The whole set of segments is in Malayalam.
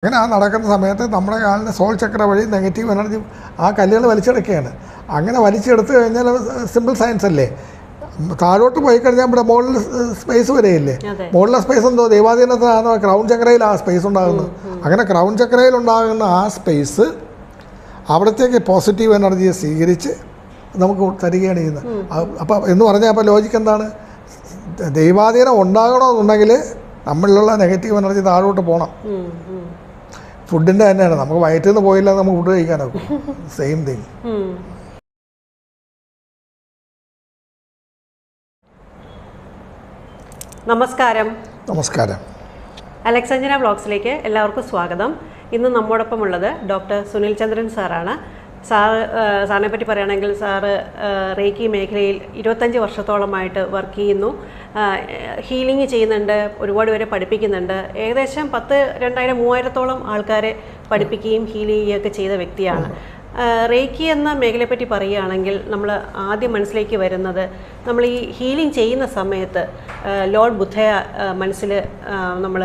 അങ്ങനെ ആ നടക്കുന്ന സമയത്ത് നമ്മുടെ കാലിന് സോൾ ചക്ര വഴി നെഗറ്റീവ് എനർജി ആ കല്ലുകൾ വലിച്ചെടുക്കുകയാണ്. അങ്ങനെ വലിച്ചെടുത്ത് കഴിഞ്ഞാൽ സിമ്പിൾ സയൻസ് അല്ലേ. താഴോട്ട് പോയി കഴിഞ്ഞാൽ ഇവിടെ മുകളിൽ സ്പേസ് വരെയില്ലേ. മുകളിലെ സ്പേസ് എന്തോ ദൈവാധീനത്തിലാണ് ക്രൗൺ ചക്രയിൽ ആ സ്പേസ് ഉണ്ടാകുന്നത്. അങ്ങനെ ക്രൗൺ ചക്രയിൽ ഉണ്ടാകുന്ന ആ സ്പേസ് അവിടത്തേക്ക് പോസിറ്റീവ് എനർജിയെ സ്വീകരിച്ച് നമുക്ക് തരികയാണ് ചെയ്യുന്നത്. അപ്പോൾ എന്ന് പറഞ്ഞാൽ അപ്പോൾ ലോജിക്ക് എന്താണ്? ദൈവാധീനം ഉണ്ടാകണമെന്നുണ്ടെങ്കിൽ നമ്മളിലുള്ള നെഗറ്റീവ് എനർജി താഴോട്ട് പോകണം. ഫുഡിൻ്റെ തന്നെയാണ്. നമുക്ക് വയറ്റിൽ നിന്ന് പോയില്ല നമുക്ക് ഫുഡ് കഴിക്കാനൊക്കെ സെയിം തിങ്. നമസ്കാരം. നമസ്കാരം. അലക്സാഞ്ചന വ്ളോഗ്സിലേക്ക് എല്ലാവർക്കും സ്വാഗതം. ഇന്ന് നമ്മോടൊപ്പം ഉള്ളത് ഡോക്ടർ സുനിൽ ചന്ദ്രൻ സാറാണ്. സാറിനെ പറ്റി പറയുകയാണെങ്കിൽ സാറ് റേക്കി മേഖലയിൽ 25 വർഷത്തോളമായിട്ട് വർക്ക് ചെയ്യുന്നു. ഹീലിംഗ് ചെയ്യുന്നുണ്ട്, ഒരുപാട് പേരെ പഠിപ്പിക്കുന്നുണ്ട്. ഏകദേശം 2000-3000-ഓളം ആൾക്കാരെ പഠിപ്പിക്കുകയും ഹീൽ ചെയ്യുകയൊക്കെ ചെയ്ത വ്യക്തിയാണ്. റേക്കി എന്ന മേഖലയെപ്പറ്റി പറയുകയാണെങ്കിൽ നമ്മൾ ആദ്യം മനസ്സിലേക്ക് വരുന്നത്, നമ്മൾ ഈ ഹീലിംഗ് ചെയ്യുന്ന സമയത്ത് ലോർഡ് ബുദ്ധയെ മനസ്സിൽ നമ്മൾ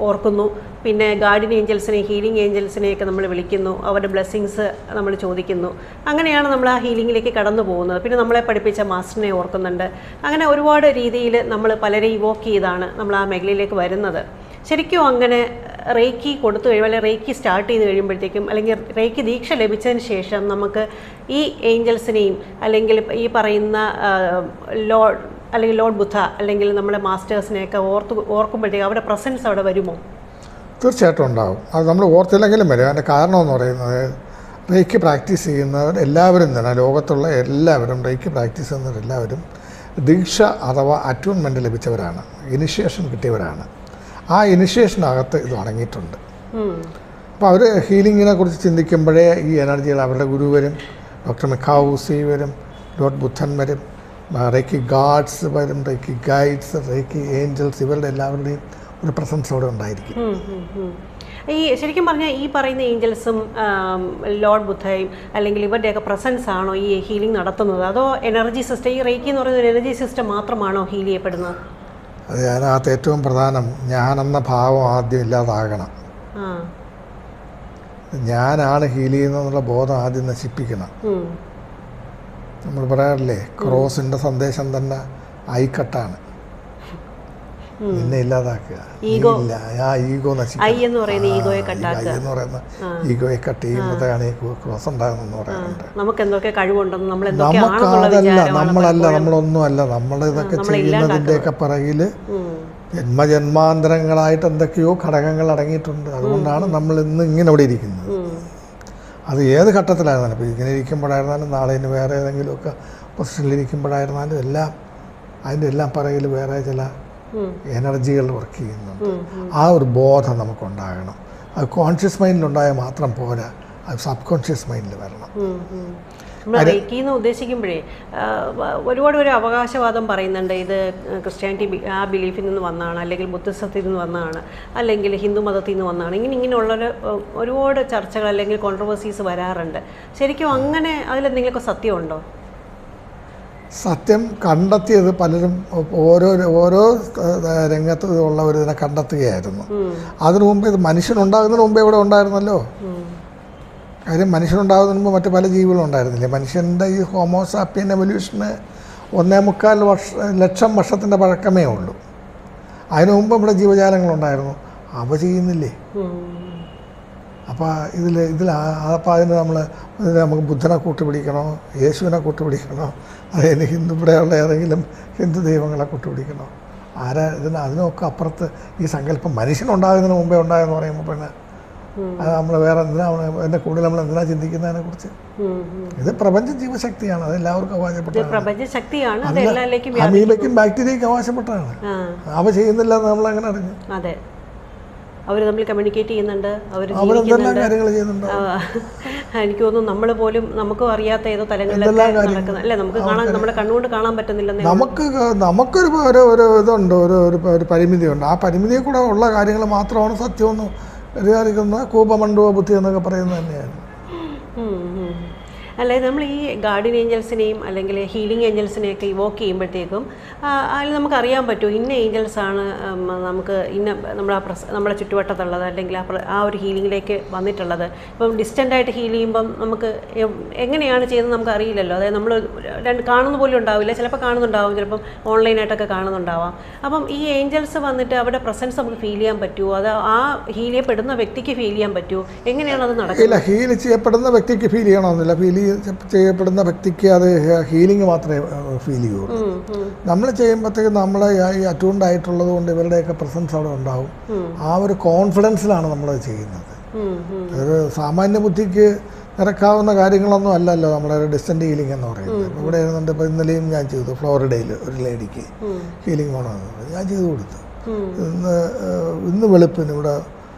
ഓർക്കുന്നു. പിന്നെ ഗാർഡിയൻ ഏഞ്ചൽസിനെ, ഹീലിംഗ് ഏഞ്ചൽസിനെയൊക്കെ നമ്മൾ വിളിക്കുന്നു, അവരുടെ ബ്ലെസ്സിങ്സ് നമ്മൾ ചോദിക്കുന്നു. അങ്ങനെയാണ് നമ്മൾ ആ ഹീലിങ്ങിലേക്ക് കടന്നു പോകുന്നത്. പിന്നെ നമ്മളെ പഠിപ്പിച്ച മാസ്റ്ററിനെ ഓർക്കുന്നുണ്ട്. അങ്ങനെ ഒരുപാട് രീതിയിൽ നമ്മൾ പലരെ ഇവോക്ക് ചെയ്താണ് നമ്മൾ ആ മേഖലയിലേക്ക് വരുന്നത്. ശരിക്കും അങ്ങനെ റേക്കി കൊടുത്തു കഴിയുമ്പോൾ, അല്ലെങ്കിൽ റേക്കി സ്റ്റാർട്ട് ചെയ്ത് കഴിയുമ്പോഴത്തേക്കും, അല്ലെങ്കിൽ റേക്കി ദീക്ഷ ലഭിച്ചതിന് ശേഷം നമുക്ക് ഈ ഏഞ്ചൽസിനെയും അല്ലെങ്കിൽ ഈ പറയുന്ന ലോർഡ് ബുദ്ധ അല്ലെങ്കിൽ നമ്മുടെ മാസ്റ്റേഴ്സിനെയൊക്കെ ഓർക്കുമ്പോഴത്തേക്കും അവരുടെ പ്രസൻസ് അവിടെ വരുമോ? തീർച്ചയായിട്ടും ഉണ്ടാകും. അത് നമ്മൾ ഓർത്തില്ലെങ്കിലും വരും. അതിൻ്റെ കാരണം എന്ന് പറയുന്നത്, റേക്കി പ്രാക്ടീസ് ചെയ്യുന്നവർ എല്ലാവരും തന്നെ, ലോകത്തുള്ള എല്ലാവരും റേക്കി പ്രാക്ടീസ് ചെയ്യുന്നവരെല്ലാവരും ദീക്ഷ അഥവാ അറ്റ്യൂൺമെൻറ്റ് ലഭിച്ചവരാണ്, ഇനിഷ്യേഷൻ കിട്ടിയവരാണ്. ആ ഇനിഷ്യേഷനകത്ത് ഇത് അടങ്ങിയിട്ടുണ്ട്. അപ്പോൾ അവർ ഹീലിങ്ങിനെ കുറിച്ച് ചിന്തിക്കുമ്പോഴേ ഈ എനർജികൾ അവരുടെ ഗുരു വരും, ഡോക്ടർ മിഖാവൂസി വരും, ലോർഡ് ബുദ്ധൻ വരും, റേക്കി ഗാഡ്സ് വരും, റേക്കി ഗൈഡ്സ്, റേക്കി ഏഞ്ചൽസ്, ഇവരുടെ എല്ലാവരുടെയും ഒരു പ്രസൻസ് അവിടെ ഉണ്ടായിരിക്കും. ഈ ശരിക്കും പറഞ്ഞാൽ ഈ പറയുന്ന ഏഞ്ചൽസും ലോർഡ് ബുദ്ധയും അല്ലെങ്കിൽ ഇവരുടെയൊക്കെ പ്രസൻസ് ആണോ ഈ ഹീലിംഗ് നടത്തുന്നത്, അതോ എനർജി സിസ്റ്റം, ഈ റേക്കി എന്ന് പറയുന്ന ഒരു എനർജി സിസ്റ്റം മാത്രമാണോ ഹീൽ ചെയ്യപ്പെടുന്നത്? അതിനകത്ത് ഏറ്റവും പ്രധാനം ഞാനെന്ന ഭാവം ആദ്യം ഇല്ലാതാകണം. ഞാനാണ് ഹീൽ ചെയ്യുന്നതെന്നുള്ള ബോധം ആദ്യം നശിപ്പിക്കണം. നമ്മൾ പറയാറില്ലേ, ക്രോസിൻ്റെ സന്ദേശം തന്നെ ഐക്കട്ടാണ്, നിന്നെ ഇല്ലാതാക്കുക, ആ ഈഗോ നശിപ്പിക്കുക, ഈഗോയെ കട്ട് ചെയ്യുമ്പോഴാണ് ഈ ക്രോസ് ഉണ്ടാകുന്നെന്ന് പറയാറുണ്ട്. നമ്മളല്ല, നമ്മളൊന്നുമല്ല, നമ്മളിതൊക്കെ ചെയ്യുന്നതിൻ്റെയൊക്കെ പിറകിൽ ജന്മജന്മാന്തരങ്ങളായിട്ട് എന്തൊക്കെയോ ഘടകങ്ങൾ അടങ്ങിയിട്ടുണ്ട്. അതുകൊണ്ടാണ് നമ്മൾ ഇന്ന് ഇങ്ങനെ ഇവിടെ ഇരിക്കുന്നത്. അത് ഏത് ഘട്ടത്തിലായിരുന്നാലും, ഇപ്പോൾ ഇങ്ങനെ ഇരിക്കുമ്പോഴായിരുന്നാലും, നാളെ ഇനി വേറെ ഏതെങ്കിലുമൊക്കെ പൊസിഷനിലിരിക്കുമ്പോഴായിരുന്നാലും എല്ലാം അതിൻ്റെ എല്ലാം പിറകിൽ വേറെ ചില എനർജികൾ വർക്ക് ചെയ്യുന്നുണ്ട്. ആ ഒരു ബോധം നമുക്കുണ്ടാകണം. അത് കോൺഷ്യസ് മൈൻഡിലുണ്ടായാൽ മാത്രം പോരാ, അത് സബ് കോൺഷ്യസ് മൈൻഡിൽ വരണം. റേക്കി എന്ന് ഉദ്ദേശിക്കുമ്പോഴേ ഒരുപാട് ഒരു അവകാശവാദം പറയുന്നുണ്ട്. ഇത് ക്രിസ്ത്യാനിറ്റി ആ ബിലീഫിൽ നിന്ന് വന്നതാണ്, അല്ലെങ്കിൽ ബുദ്ധിസത്തിൽ നിന്ന് വന്നതാണ്, അല്ലെങ്കിൽ ഹിന്ദു മതത്തിൽ നിന്ന് വന്നതാണ്. ഇങ്ങനെയുള്ളൊരു ഒരുപാട് ചർച്ചകൾ അല്ലെങ്കിൽ കോൺട്രവേഴ്സീസ് വരാറുണ്ട്. ശരിക്കും അങ്ങനെ അതിലെന്തെങ്കിലുമൊക്കെ സത്യമുണ്ടോ? സത്യം കണ്ടെത്തിയത് പലരും ഓരോ രംഗത്ത് ഉള്ളവർ ഇതിനെ കണ്ടെത്തുകയായിരുന്നു. അതിനു മുമ്പ് ഇത് മനുഷ്യനുണ്ടാകുന്നതിന് മുമ്പേ ഇവിടെ ഉണ്ടായിരുന്നല്ലോ. കാര്യം മനുഷ്യനുണ്ടാകുന്നതിന് മുമ്പ് മറ്റു പല ജീവികളും ഉണ്ടായിരുന്നില്ലേ. മനുഷ്യൻ്റെ ഈ ഹോമോസാപ്പിയൻ എവല്യൂഷന് 1.25 ലക്ഷം വർഷത്തിൻ്റെ പഴക്കമേ ഉള്ളൂ. അതിനു മുമ്പ് ഇവിടെ ജീവജാലങ്ങളുണ്ടായിരുന്നു, അവ ചെയ്യുന്നില്ലേ. അപ്പോൾ അപ്പോൾ അതിന് നമുക്ക് ബുദ്ധനെ കൂട്ടുപിടിക്കണോ, യേശുവിനെ കൂട്ടുപിടിക്കണോ, അതിന് ഇവിടെയുള്ള ഏതെങ്കിലും ഹിന്ദു ദൈവങ്ങളെ കൂട്ടുപിടിക്കണോ? അതിനൊക്കെ അപ്പുറത്ത് ഈ സങ്കല്പം മനുഷ്യനുണ്ടാകുന്നതിന് മുമ്പേ ഉണ്ടായെന്ന് പറയുമ്പോൾ പിന്നെ അത് നമ്മൾ വേറെ എന്തിനാണ് എൻ്റെ കൂടുതൽ നമ്മൾ എന്തിനാ ചിന്തിക്കുന്നതിനെ കുറിച്ച്? ഇത് പ്രപഞ്ച ജീവശക്തിയാണ്, അത് എല്ലാവർക്കും അവകാശപ്പെട്ടതാണ്. അമീബയ്ക്കും ബാക്ടീരിയയ്ക്കും അവകാശപ്പെട്ടതാണ്. അവ ചെയ്യുന്നില്ല എന്ന് നമ്മൾ അങ്ങനെ അറിഞ്ഞു. അവർ തമ്മിൽ കമ്മ്യൂണിക്കേറ്റ് ചെയ്യുന്നുണ്ട്, അവർ കാര്യങ്ങൾ ചെയ്യുന്നുണ്ട്. എനിക്ക് തോന്നുന്നു നമ്മൾ പോലും നമുക്കും അറിയാത്ത ഏതോ തലങ്ങളിലൊക്കെ നടക്കുന്ന അല്ലേ, നമുക്ക് കാണാൻ, നമ്മുടെ കണ്ണുകൊണ്ട് കാണാൻ പറ്റുന്നില്ലെന്ന്. നമുക്കൊരു ഇതുണ്ട്, ഒരു പരിമിതിയുണ്ട്. ആ പരിമിതിയെ കൂടെ ഉള്ള കാര്യങ്ങൾ മാത്രമാണ് സത്യമെന്ന് വിചാരിക്കുന്ന കൂപമണ്ഡുവ ബുദ്ധി എന്നൊക്കെ പറയുന്നത് തന്നെയാണ്. അതായത് നമ്മൾ ഈ ഗാർഡിയൻ ഏഞ്ചൽസിനെയും അല്ലെങ്കിൽ ഹീലിംഗ് ഏഞ്ചൽസിനെയൊക്കെ ഇവോക്ക് ചെയ്യുമ്പോഴത്തേക്കും അതിൽ നമുക്ക് അറിയാൻ പറ്റുമോ ഇന്ന ഏഞ്ചൽസാണ് നമുക്ക് ഇന്ന നമ്മുടെ ചുറ്റുവട്ടത്തുള്ളത് അല്ലെങ്കിൽ ആ ഒരു ഹീലിങ്ങിലേക്ക് വന്നിട്ടുള്ളത്? ഇപ്പം ഡിസ്റ്റൻ്റായിട്ട് ഹീൽ ചെയ്യുമ്പം നമുക്ക് എങ്ങനെയാണ് ചെയ്യുന്നത് നമുക്ക് അറിയില്ലല്ലോ. അതായത് നമ്മൾ കാണുന്ന പോലും ഉണ്ടാവില്ല, ചിലപ്പോൾ കാണുന്നുണ്ടാവും, ചിലപ്പം ഓൺലൈനായിട്ടൊക്കെ കാണുന്നുണ്ടാവാം. അപ്പം ഈ ഏഞ്ചൽസ് വന്നിട്ട് അവരുടെ പ്രസൻസ് നമുക്ക് ഫീൽ ചെയ്യാൻ പറ്റുമോ? അത് ആ ഹീൽ ചെയ്യപ്പെടുന്ന വ്യക്തിക്ക് ഫീൽ ചെയ്യാൻ പറ്റുമോ? എങ്ങനെയാണ് അത് നടക്കുന്നത്? ഇല്ല, ഹീൽ ചെയ്യപ്പെടുന്ന വ്യക്തിക്ക് ഫീൽ ചെയ്യണമെന്നില്ല. ഫീൽ ചെയ്യപ്പെടുന്ന വ്യക്തിക്ക് അത് ഹീലിംഗ് മാത്രമേ ഫീൽ ചെയ്യുള്ളൂ. നമ്മൾ ചെയ്യുമ്പോഴത്തേക്ക് നമ്മളെ ഈ അറ്റ്യൂൺഡ് ആയിട്ടുള്ളത് കൊണ്ട് ഇവരുടെയൊക്കെ പ്രസൻസ് അവിടെ ഉണ്ടാവും. ആ ഒരു കോൺഫിഡൻസിലാണ് നമ്മളത് ചെയ്യുന്നത്. ഒരു സാമാന്യ ബുദ്ധിക്ക് നിരക്കാവുന്ന കാര്യങ്ങളൊന്നും അല്ലല്ലോ നമ്മുടെ ഒരു ഡിസ്റ്റൻ്റ് ഹീലിംഗ് എന്ന് പറയുന്നത്. ഇവിടെ ഇരുന്നുണ്ട്. ഇപ്പോൾ ഇന്നലെയും ഞാൻ ചെയ്തു, ഫ്ലോറിഡയിൽ ഒരു ലേഡിക്ക് ഹീലിംഗ് വേണമെന്ന് ഞാൻ ചെയ്തു കൊടുത്തു. ഇന്ന് വെളുപ്പിന് ഇവിടെ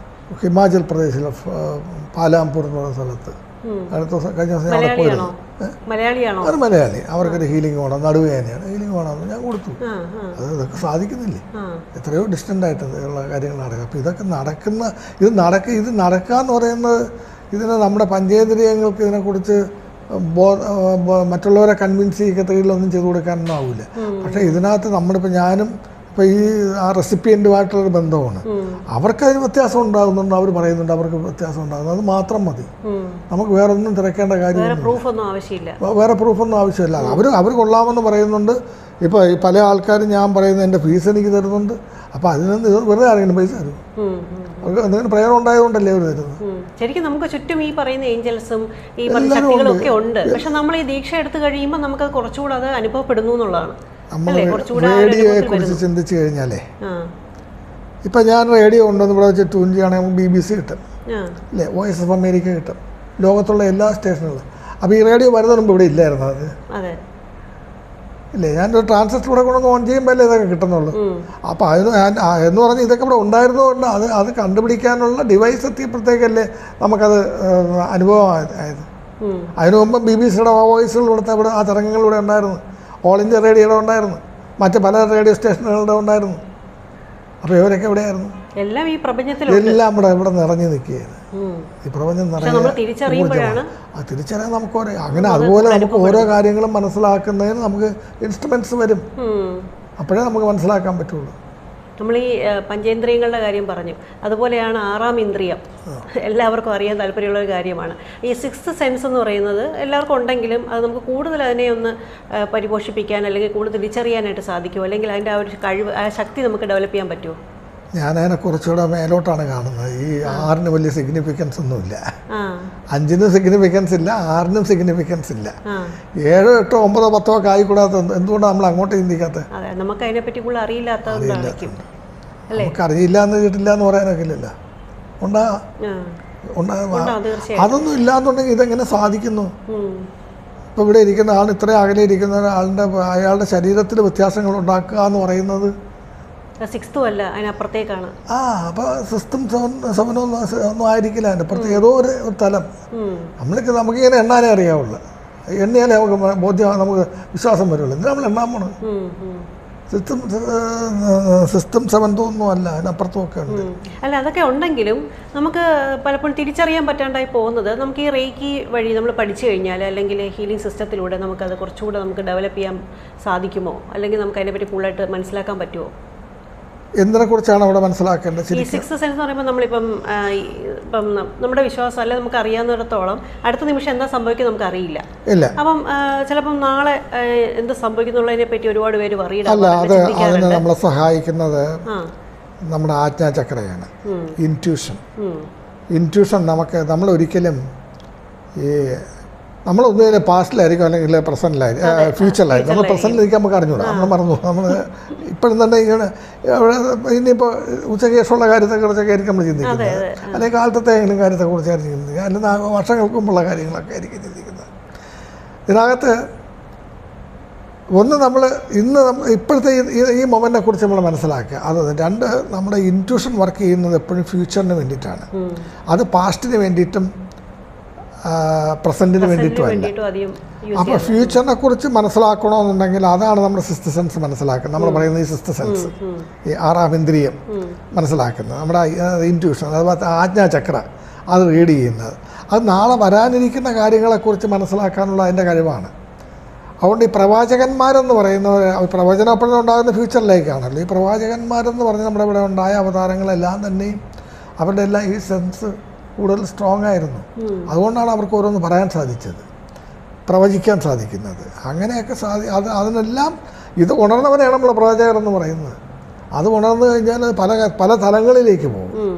ഹിമാചൽ പ്രദേശിലെ പാലാംപൂർ എന്ന് പറയുന്ന സ്ഥലത്ത് അടുത്ത കഴിഞ്ഞ ദിവസം ഞാൻ അവിടെ പോയിരുന്നു. അത് മലയാളി, അവർക്കൊരു ഹീലിംഗ് വേണം, നടുവേദനയാണ്, ഹീലിംഗ് വേണമെന്ന് ഞാൻ കൊടുത്തു. ഇതൊക്കെ സാധിക്കുന്നില്ലേ? എത്രയോ ഡിസ്റ്റൻ്റ് ആയിട്ട് ഉള്ള കാര്യങ്ങൾ നടക്കുക. അപ്പോൾ ഇതൊക്കെ ഇത് നടക്കാന്ന് പറയുന്നത് ഇതിന് നമ്മുടെ പഞ്ചേന്ദ്രിയങ്ങൾക്ക് ഇതിനെക്കുറിച്ച് മറ്റുള്ളവരെ കൺവിൻസ് ചെയ്യത്തതിലൊന്നും ചെയ്തു കൊടുക്കാനൊന്നും ആവില്ല. പക്ഷേ ഇതിനകത്ത് നമ്മളിപ്പോൾ ഞാനും ഇപ്പോൾ ഈ ആ റെസിപ്പിയൻറ്റുമായിട്ടുള്ളൊരു ബന്ധമാണ്. അവർക്കതിന് വ്യത്യാസം ഉണ്ടാകുന്നുണ്ട്, അവർ പറയുന്നുണ്ട് അവർക്ക് വ്യത്യാസം ഉണ്ടാകുന്നത്. അത് മാത്രം മതി. നമുക്ക് വേറെ ഒന്നും തിരക്കേണ്ട കാര്യമൊന്നും, വേറെ പ്രൂഫൊന്നും ആവശ്യമില്ല. അവർ കൊള്ളാമെന്ന് പറയുന്നുണ്ട്. ഇപ്പോൾ ഈ പല ആൾക്കാരും ഞാൻ പറയുന്നത് എൻ്റെ ഫീസ് എനിക്ക് തരുന്നുണ്ട്. അപ്പോൾ അതിനൊന്ന് വെറുതെ ആരെങ്കിലും പൈസ തരും? അവർക്ക് എന്തെങ്കിലും പ്രയോജനം ഉണ്ടായതുകൊണ്ടല്ലേ അവർ തരുന്നത്. ശരിക്കും നമുക്ക് ചുറ്റും ഈ പറയുന്ന ഏഞ്ചൽസും ഈ ശക്തികളൊക്കെ ഉണ്ട്. പക്ഷെ നമ്മൾ ഈ ദീക്ഷ എടുത്തു കഴിയുമ്പോൾ നമുക്കത് കുറച്ചുകൂടെ അത് അനുഭവപ്പെടുന്നു എന്നുള്ളതാണ്. നമ്മൾ റേഡിയോയെ കുറിച്ച് ചിന്തിച്ചു കഴിഞ്ഞാലേ, ഇപ്പം ഞാൻ റേഡിയോ ഉണ്ടെന്ന് ഇവിടെ വെച്ച് ട്യൂൺ ചെയ്യുകയാണെങ്കിൽ നമുക്ക് BBC കിട്ടും, അല്ലേ, വോയിസ് ഓഫ് അമേരിക്ക കിട്ടും, ലോകത്തുള്ള എല്ലാ സ്റ്റേഷനുകളും. അപ്പോൾ ഈ റേഡിയോ വരുന്നതിന് മുമ്പ് ഇവിടെ ഇല്ലായിരുന്നു അത്, ഇല്ലേ? ഞാനൊരു ട്രാൻസിസ്റ്റർ കൊണ്ടൊന്ന് ഓൺ ചെയ്യുമ്പോഴല്ലേ ഇതൊക്കെ കിട്ടുന്നുള്ളൂ. അപ്പോൾ അതിന് എന്ന് പറഞ്ഞാൽ ഇതൊക്കെ ഇവിടെ ഉണ്ടായിരുന്നതുകൊണ്ട് അത് കണ്ടുപിടിക്കാനുള്ള ഡിവൈസ് എത്തിയപ്പോഴത്തേക്കല്ലേ നമുക്കത് അനുഭവം ആയത്. അതിനു മുമ്പ് BBCയുടെ വോയിസുകൾ ഇവിടുത്തെ ഇവിടെ ആ തരംഗങ്ങളിലൂടെ ഉണ്ടായിരുന്നു, ഓൾ ഇന്ത്യ റേഡിയോയുടെ ഉണ്ടായിരുന്നു, മറ്റ് പല റേഡിയോ സ്റ്റേഷനുകളുടെ ഉണ്ടായിരുന്നു. അപ്പോൾ ഇവരൊക്കെ എവിടെയായിരുന്നു? എല്ലാം ഈ പ്രപഞ്ചത്തിൽ എല്ലാം ഇവിടെ നിറഞ്ഞു നിൽക്കുകയാണ്. ഈ പ്രപഞ്ചം തിരിച്ചറിയാൻ നമുക്ക് അങ്ങനെ അതുപോലെ നമുക്ക് ഓരോ കാര്യങ്ങളും മനസ്സിലാക്കുന്നതിന് നമുക്ക് ഇൻസ്ട്രുമെന്റ്സ് വരും. അപ്പോഴേ നമുക്ക് മനസ്സിലാക്കാൻ പറ്റുള്ളൂ. നമ്മൾ ഈ പഞ്ചേന്ദ്രിയങ്ങളുടെ കാര്യം പറഞ്ഞു, അതുപോലെയാണ് ആറാം ഇന്ദ്രിയം. എല്ലാവർക്കും അറിയാൻ താല്പര്യമുള്ളൊരു കാര്യമാണ്. ഈ 6th സെൻസ് എന്ന് പറയുന്നത് എല്ലാവർക്കും ഉണ്ടെങ്കിലും അത് നമുക്ക് കൂടുതൽ അതിനെ ഒന്ന് പരിപോഷിപ്പിക്കാൻ അല്ലെങ്കിൽ കൂടുതൽ തിരിച്ചറിയാനായിട്ട് സാധിക്കുമോ? അല്ലെങ്കിൽ അതിൻ്റെ ആ ഒരു കഴിവ്, ആ ശക്തി നമുക്ക് ഡെവലപ്പ് ചെയ്യാൻ പറ്റുമോ? ഞാനതിനെ കുറച്ചുകൂടെ മേലോട്ടാണ് കാണുന്നത്. ഈ 6ന് വലിയ സിഗ്നിഫിക്കൻസ് ഒന്നുമില്ല, 5നും സിഗ്നിഫിക്കൻസ് ഇല്ല, 6നും സിഗ്നിഫിക്കൻസ് ഇല്ല. 7, 8, 9, 10 ഒക്കെ ആയിക്കൂടാത്ത എന്തുകൊണ്ടാണ് നമ്മൾ അങ്ങോട്ട് ചിന്തിക്കാത്തത്? നമുക്ക് അതിനെപ്പറ്റി കൂടുതൽ അറിയില്ലാത്തതുകൊണ്ടായിരിക്കും. നമുക്ക് അറിയില്ല എന്ന് കേട്ടില്ല എന്ന് പറയാനൊക്കെ ഇല്ലല്ലോ. അതൊന്നും ഇല്ലാന്നുണ്ടെങ്കിൽ ഇതെങ്ങനെ സാധിക്കുന്നു? ഇപ്പോൾ ഇവിടെ ഇരിക്കുന്ന ആൾ, ഇത്രയും അകലെ ഇരിക്കുന്ന അയാളുടെ ശരീരത്തിൽ വ്യത്യാസങ്ങൾ ഉണ്ടാക്കുക എന്ന് പറയുന്നത് 6th അല്ല, അതിനപ്പുറത്തേക്കാണ്. അപ്പോൾ 6th 7 ഒന്നും ആയിരിക്കില്ല. അതിൻ്റെ അപ്പുറത്ത് ഏതോ ഒരു തലം. നമുക്കിങ്ങനെ എണ്ണാനേ അറിയാവുള്ളൂ. എണ്ണിയാലേ നമുക്ക് ബോധ്യം, നമുക്ക് വിശ്വാസം വരുള്ളൂ. എന്തിനാ നമ്മൾ എണ്ണാൻ പോണത്? 6th 7th ഒന്നും അല്ല, അതിനപ്പുറത്തും ഒക്കെ ഉണ്ട്. അല്ല, അതൊക്കെ ഉണ്ടെങ്കിലും നമുക്ക് പലപ്പോഴും തിരിച്ചറിയാൻ പറ്റാണ്ടായി പോകുന്നത് നമുക്ക് ഈ റേക്കി വഴി നമ്മൾ പഠിച്ചു കഴിഞ്ഞാൽ, അല്ലെങ്കിൽ ഹീലിംഗ് സിസ്റ്റത്തിലൂടെ നമുക്കത് കുറച്ചുകൂടെ നമുക്ക് ഡെവലപ്പ് ചെയ്യാൻ സാധിക്കുമോ? അല്ലെങ്കിൽ നമുക്ക് അതിനെപ്പറ്റി കൂടുതലായിട്ട് മനസ്സിലാക്കാൻ പറ്റുമോ? എന്തിനെക്കുറിച്ചാണ് അവിടെ മനസ്സിലാക്കേണ്ടത്? ഈ 6th സെൻസ് എന്ന് പറയുമ്പോൾ നമ്മളിപ്പം നമ്മുടെ വിശ്വാസം അല്ലെ, നമുക്ക് അറിയാവുന്നിടത്തോളം അടുത്ത നിമിഷം എന്താ സംഭവിക്കുന്നത് നമുക്ക് അറിയില്ല. അപ്പം ചിലപ്പം നാളെ എന്ത് സംഭവിക്കുന്നുള്ളതിനെ പറ്റി ഒരുപാട് പേര് അല്ല, അതിനെ നമ്മളെ സഹായിക്കുന്നത് നമ്മുടെ ആജ്ഞാചക്രയാണ്, ഇൻറ്റ്യൂഷൻ. നമ്മൾ ഒരിക്കലും ഈ നമ്മളൊന്നും പാസ്റ്റിലായിരിക്കും അല്ലെങ്കിൽ പ്രസൻറ്റിലായിരിക്കും, ഫ്യൂച്ചറിലായിരിക്കും. നമ്മൾ പ്രസൻറ്റിലിരിക്കാൻ നമുക്ക് അറിഞ്ഞൂടാ, നമ്മൾ മറന്നു. നമ്മൾ ഇപ്പോഴും തന്നെ ഇനിയിപ്പോൾ ഉച്ചയ്ക്ക് ശേഷമുള്ള കാര്യത്തെക്കുറിച്ചൊക്കെ ആയിരിക്കും നമ്മൾ ചിന്തിക്കുന്നത്, അല്ലെങ്കിൽ കാലത്തെ ഏതെങ്കിലും കാര്യത്തെക്കുറിച്ചായിരിക്കും ചിന്തിക്കുക, അല്ലെങ്കിൽ വർഷങ്ങൾക്ക് മുമ്പുള്ള കാര്യങ്ങളൊക്കെ ആയിരിക്കും ചിന്തിക്കുന്നത്. ഇതിനകത്ത് ഒന്ന് നമ്മൾ ഇപ്പോഴത്തെ ഈ മൊമെൻറ്റിനെ കുറിച്ച് നമ്മൾ മനസ്സിലാക്കുക. അത് 2, നമ്മുടെ ഇൻറ്റ്യൂഷൻ വർക്ക് ചെയ്യുന്നത് എപ്പോഴും ഫ്യൂച്ചറിന് വേണ്ടിയിട്ടാണ്. അത് പാസ്റ്റിന് വേണ്ടിയിട്ടും പ്രസൻറ്റിന് വേണ്ടിയിട്ടുമല്ല. അപ്പോൾ ഫ്യൂച്ചറിനെ കുറിച്ച് മനസ്സിലാക്കണമെന്നുണ്ടെങ്കിൽ അതാണ് നമ്മുടെ 6th സെൻസ് മനസ്സിലാക്കുന്നത്. നമ്മൾ പറയുന്നത് ഈ 6th സെൻസ്, ഈ 6ാം ഇന്ദ്രിയം മനസ്സിലാക്കുന്നത് നമ്മുടെ ഇൻറ്റ്യൂഷൻ, അതുപോലെ ആജ്ഞാചക്ര. അത് റീഡ് ചെയ്യുന്നത്. അത് നാളെ വരാനിരിക്കുന്ന കാര്യങ്ങളെക്കുറിച്ച് മനസ്സിലാക്കാനുള്ള അതിൻ്റെ കഴിവാണ്. അതുകൊണ്ട് ഈ പ്രവാചകന്മാരെന്ന് പറയുന്നവർ, പ്രവചനം അപ്പോഴും ഉണ്ടാകുന്ന ഫ്യൂച്ചറിലേക്കാണല്ലോ. ഈ പ്രവാചകന്മാരെന്ന് പറഞ്ഞ് നമ്മുടെ ഇവിടെ ഉണ്ടായ അവതാരങ്ങളെല്ലാം തന്നെയും അവരുടെ എല്ലാം ഈ സെൻസ് കൂടുതൽ സ്ട്രോങ് ആയിരുന്നു. അതുകൊണ്ടാണ് അവർക്ക് ഓരോന്ന് പറയാൻ സാധിച്ചത്, പ്രവചിക്കാൻ സാധിക്കുന്നത്. അങ്ങനെയൊക്കെ അതിനെല്ലാം ഇത് ഉണർന്നവരെയാണ് നമ്മൾ പ്രവാചകരെന്ന് പറയുന്നത്. അത് ഉണർന്നു കഴിഞ്ഞാൽ പല തലങ്ങളിലേക്ക് പോകും.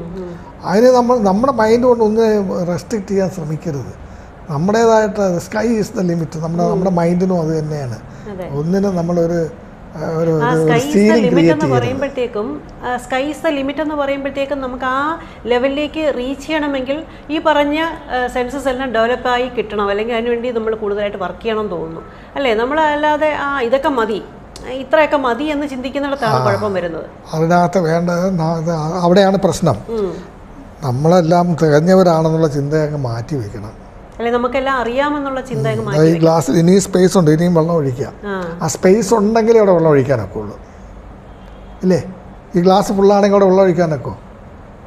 അതിന് നമ്മുടെ മൈൻഡ് കൊണ്ട് ഒന്ന് റെസ്ട്രിക്റ്റ് ചെയ്യാൻ ശ്രമിക്കരുത്. നമ്മുടേതായിട്ട് സ്കൈ ഈസ് ദ ലിമിറ്റ്. നമ്മുടെ മൈൻഡിനും അത് തന്നെയാണ്. ഒന്നിനും നമ്മളൊരു പറയുമ്പോഴത്തേക്കും സ്കൈ ഈസ് ദ ലിമിറ്റ് എന്ന് പറയുമ്പോഴത്തേക്കും നമുക്ക് ആ ലെവലിലേക്ക് റീച്ച് ചെയ്യണമെങ്കിൽ ഈ പറഞ്ഞ സെൻസസ് എല്ലാം ഡെവലപ്പായി കിട്ടണം, അല്ലെങ്കിൽ അതിനുവേണ്ടി നമ്മൾ കൂടുതലായിട്ട് വർക്ക് ചെയ്യണമെന്ന് തോന്നുന്നു അല്ലേ? നമ്മളല്ലാതെ ഇതൊക്കെ മതി, ഇത്രയൊക്കെ മതി എന്ന് ചിന്തിക്കുന്നിടത്താണ് കുഴപ്പം വരുന്നത്. അതിനകത്ത് വേണ്ടത് അവിടെയാണ് പ്രശ്നം. നമ്മളെല്ലാം തികഞ്ഞവരാണെന്നുള്ള ചിന്തയൊക്കെ മാറ്റി വെക്കണം. അല്ലെ, നമുക്കെല്ലാം അറിയാമെന്നുള്ള ചിന്ത. ഈ ഗ്ലാസ്സിൽ ഇനിയും സ്പേസ് ഉണ്ട്, ഇനിയും വെള്ളം ഒഴിക്കാം. ആ സ്പേസ് ഉണ്ടെങ്കിലേ അവിടെ വെള്ളം ഒഴിക്കാനൊക്കെ ഉള്ളൂ, ഇല്ലേ? ഈ ഗ്ലാസ് ഫുള്ളാണെങ്കിൽ അവിടെ വെള്ളം ഒഴിക്കാനൊക്കെ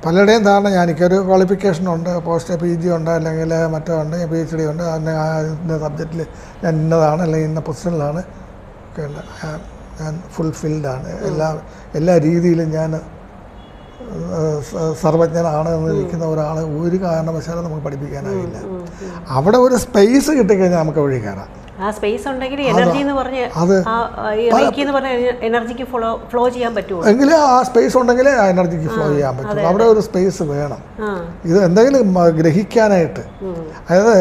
പലരുടെയും ധാരണ എനിക്കൊരു ക്വാളിഫിക്കേഷനുണ്ട്, പോസ്റ്റ് PG ഉണ്ട്, അല്ലെങ്കിൽ മറ്റോ ഉണ്ട്, PhD ഉണ്ട്, അതിൻ്റെ സബ്ജക്റ്റിൽ ഞാൻ ഇന്നതാണ്, അല്ലെങ്കിൽ ഇന്ന പൊസിഷനിലാണ്, ഞാൻ ഫുൾഫിൽഡാണ്, എല്ലാ രീതിയിലും ഞാൻ സർവജ്ഞനാണ് എന്ന് ഇരിക്കുന്ന ഒരാളെ ഒരു കാരണവശാലും നമുക്ക് പഠിപ്പിക്കാനാവില്ല. അവിടെ ഒരു സ്പേസ് കിട്ടിക്കഴിഞ്ഞാൽ നമുക്ക് വഴി കയറാം. ആ സ്പേസ് ഉണ്ടെങ്കിൽ എനർജി എന്ന് പറഞ്ഞ എനർജിക്ക് ഫ്ലോ ചെയ്യാൻ പറ്റുമോ? എങ്കിൽ ആ സ്പേസ് ഉണ്ടെങ്കിലേ ആ എനർജിക്ക് ഫ്ലോ ചെയ്യാൻ പറ്റുള്ളൂ. അവിടെ ഒരു സ്പേസ് വേണം ഇത് എന്തെങ്കിലും ഗ്രഹിക്കാനായിട്ട്. അതായത്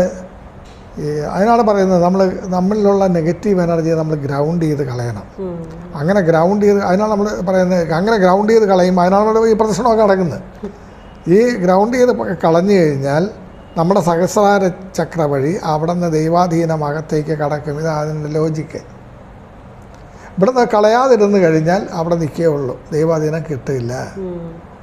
അതിനാണ് പറയുന്നത് നമ്മളിലുള്ള നെഗറ്റീവ് എനർജിയെ നമ്മൾ ഗ്രൗണ്ട് ചെയ്ത് കളയണം. അങ്ങനെ ഗ്രൗണ്ട് ചെയ്ത്, അതിനാണ് നമ്മൾ പറയുന്നത്, അങ്ങനെ ഗ്രൗണ്ട് ചെയ്ത് കളയുമ്പോൾ അതിനാണ് ഈ പ്രദർശനമൊക്കെ നടക്കുന്നത്. ഈ ഗ്രൗണ്ട് ചെയ്ത് കളഞ്ഞു കഴിഞ്ഞാൽ നമ്മുടെ സഹസ്രാര ചക്ര വഴി അവിടെ നിന്ന് ദൈവാധീനം അകത്തേക്ക് കടക്കും. ഇത് അതിൻ്റെ ലോജിക്ക്. ഇവിടെ നിന്ന് കളയാതിരുന്ന് കഴിഞ്ഞാൽ അവിടെ നിൽക്കേ ഉള്ളൂ, ദൈവാധീനം കിട്ടില്ല.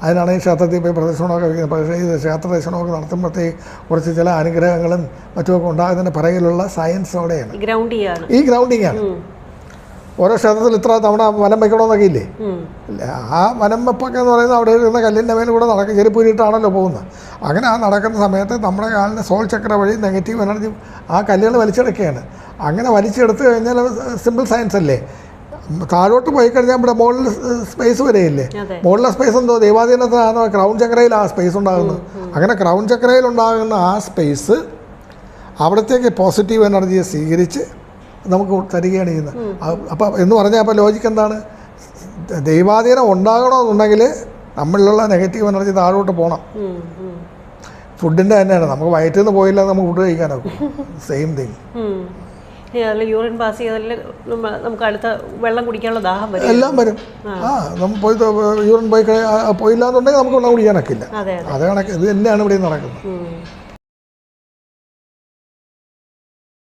അതിനാണ് ഈ ക്ഷേത്രത്തിൽ പോയി പ്രദക്ഷിണമൊക്കെ വയ്ക്കുന്നത്. പക്ഷേ ഇത് ക്ഷേത്ര ദർശനമൊക്കെ നടത്തുമ്പോഴത്തേക്ക് കുറച്ച് ചില അനുഗ്രഹങ്ങളും മറ്റുമൊക്കെ ഉണ്ടാകുന്നതിന് പിറകിലുള്ള സയൻസ് അവിടെയാണ്. ഈ ഗ്രൗണ്ടിങ്ങാണ്. ഓരോ ക്ഷേത്രത്തിൽ ഇത്ര തവണ വനം വയ്ക്കണമെന്നൊക്കെ ഇല്ലേ? ആ വനം വെപ്പൊക്കെ എന്ന് പറയുന്നത് അവിടെ ഇരുന്ന കല്ലിൻ്റെ മേലെ കൂടെ നടക്കും, ചെരുപ്പൂരിട്ടാണല്ലോ പോകുന്നത്. അങ്ങനെ ആ നടക്കുന്ന സമയത്ത് നമ്മുടെ കാലിന് സോൾ ചക്ര വഴി നെഗറ്റീവ് എനർജി ആ കല്ലുകൾ വലിച്ചെടുക്കുകയാണ്. അങ്ങനെ വലിച്ചെടുത്ത് കഴിഞ്ഞാൽ സിമ്പിൾ സയൻസ് അല്ലേ? താഴോട്ട് പോയി കഴിഞ്ഞാൽ ഇവിടെ മുകളിൽ സ്പേസ് വരെയില്ലേ? മുകളിലെ സ്പേസ് എന്തോ ദൈവാധീനത്തിനാണ് ക്രൗൺ ചക്രയിൽ ആ സ്പേസ് ഉണ്ടാകുന്നത്. അങ്ങനെ ക്രൗൺ ചക്രയിൽ ഉണ്ടാകുന്ന ആ സ്പേസ് അവിടത്തേക്ക് പോസിറ്റീവ് എനർജിയെ സ്വീകരിച്ച് നമുക്ക് തരികയാണ് ചെയ്യുന്നത്. അപ്പം എന്ന് പറഞ്ഞാൽ അപ്പോൾ ലോജിക്ക് എന്താണ്? ദൈവാധീനം ഉണ്ടാകണമെന്നുണ്ടെങ്കിൽ നമ്മളിലുള്ള നെഗറ്റീവ് എനർജി താഴോട്ട് പോകണം. ഫുഡിൻ്റെ തന്നെയാണ്. നമുക്ക് വയറ്റിൽ നിന്ന് പോയില്ല നമുക്ക് ഫുഡ് കഴിക്കാനൊക്കെ സെയിം തിങ്. യൂറിൻ പാസ് ചെയ്താൽ നമുക്ക് അടുത്ത വെള്ളം കുടിക്കാനുള്ള ദാഹം വരും, എല്ലാം വരും. നമ്മൾ പോയി യൂറിൻ പോയില്ല എന്നുണ്ടെങ്കിൽ നമുക്ക് വെള്ളം കുടിക്കാനൊക്കെ ഇല്ല. അത് കണക്ക് ഇത് തന്നെയാണ് ഇവിടെ നടക്കുന്നത്.